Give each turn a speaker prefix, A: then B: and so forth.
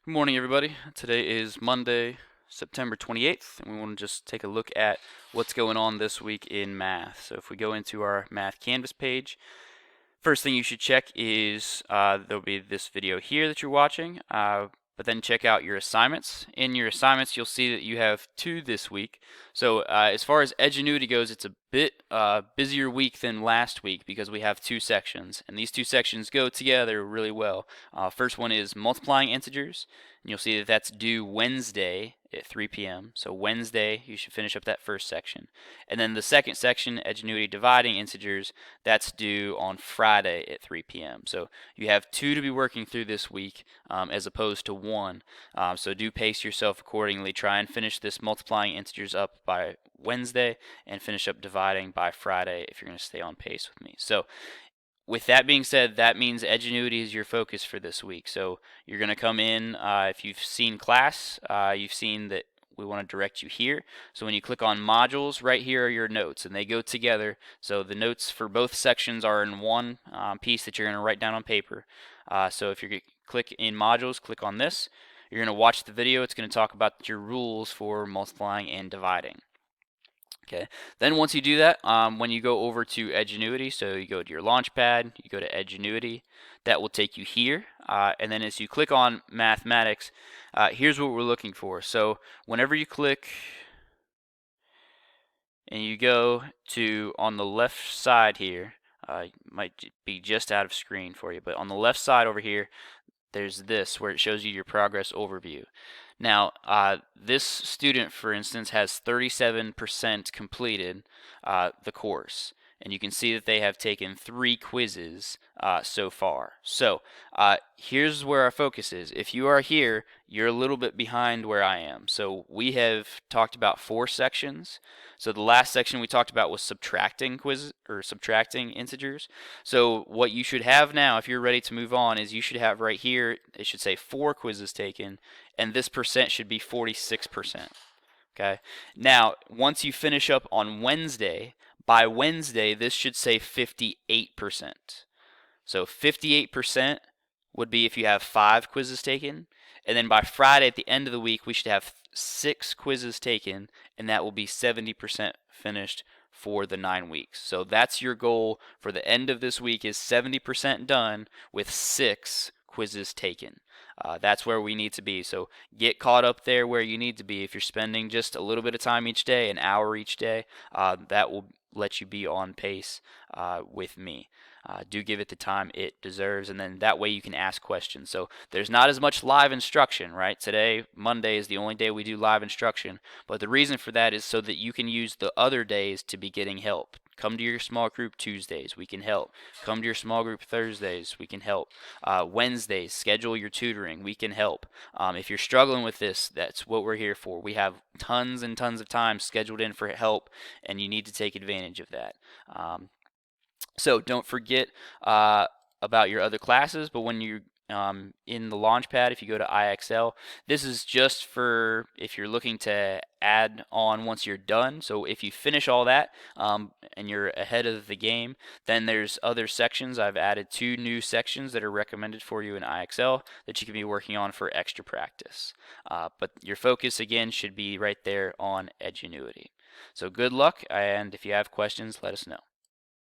A: Good morning, everybody. Today is Monday, September 28th, and we want to just take a look at what's going on this week in math. So if we go into our math canvas page, first thing you should check is there'll be this video here that you're watching, but then check out your assignments. In your assignments, you'll see that you have two this week. So as far as Edgenuity goes, it's a bit busier week than last week because we have two sections, and these two sections go together really well. First one is multiplying integers, and you'll see that that's due Wednesday at 3 p.m. So Wednesday, you should finish up that first section. And then the second section, Edgenuity dividing integers, that's due on Friday at 3 p.m. So you have two to be working through this week as opposed to one. So do pace yourself accordingly. Try and finish this multiplying integers up by Wednesday and finish up dividing by Friday if you're going to stay on pace with me. So with that being said, that means Edgenuity is your focus for this week. So you're going to come in, if you've seen class, you've seen that we want to direct you here. So when you click on modules, right here are your notes, and they go together. So the notes for both sections are in one piece that you're going to write down on paper. So if you click in modules, click on this. You're going to watch the video. It's going to talk about your rules for multiplying and dividing. Okay. Then once you do that, when you go over to Edgenuity, so you go to your Launchpad, you go to Edgenuity, that will take you here. And then as you click on Mathematics, here's what we're looking for. So whenever you click and you go to on the left side here, might be just out of screen for you, but on the left side over here, there's this where it shows you your progress overview. Now, this student, for instance, has 37% completed the course. And you can see that they have taken 3 quizzes so far. So here's where our focus is. If you are here, you're a little bit behind where I am. So we have talked about 4 sections. So the last section we talked about was subtracting quizzes or subtracting integers. So what you should have now, if you're ready to move on, is you should have right here, it should say 4 quizzes taken, and this percent should be 46%. Okay. Now, once you finish up on Wednesday, by Wednesday, this should say 58%. So 58% would be if you have 5 quizzes taken. And then by Friday at the end of the week, we should have 6 quizzes taken, and that will be 70% finished for the 9 weeks. So that's your goal for the end of this week is 70% done with 6 quizzes taken. That's where we need to be. So get caught up there where you need to be. If you're spending just a little bit of time each day, an hour each day, that will let you be on pace with me. Do give it the time it deserves, and then that way you can ask questions. So there's not as much live instruction, right? Today, Monday, is the only day we do live instruction, but the reason for that is so that you can use the other days to be getting help. Come to your small group Tuesdays, we can help. Come to your small group Thursdays, we can help. Wednesdays, schedule your tutoring, we can help. If you're struggling with this, that's what we're here for. We have tons and tons of time scheduled in for help, and you need to take advantage of that. So don't forget about your other classes, but when you in the Launchpad, if you go to IXL, this is just for if you're looking to add on once you're done. So if you finish all that and you're ahead of the game, then there's other sections. I've added 2 new sections that are recommended for you in IXL that you can be working on for extra practice. But your focus again should be right there on Edgenuity. So good luck, and if you have questions, let us know.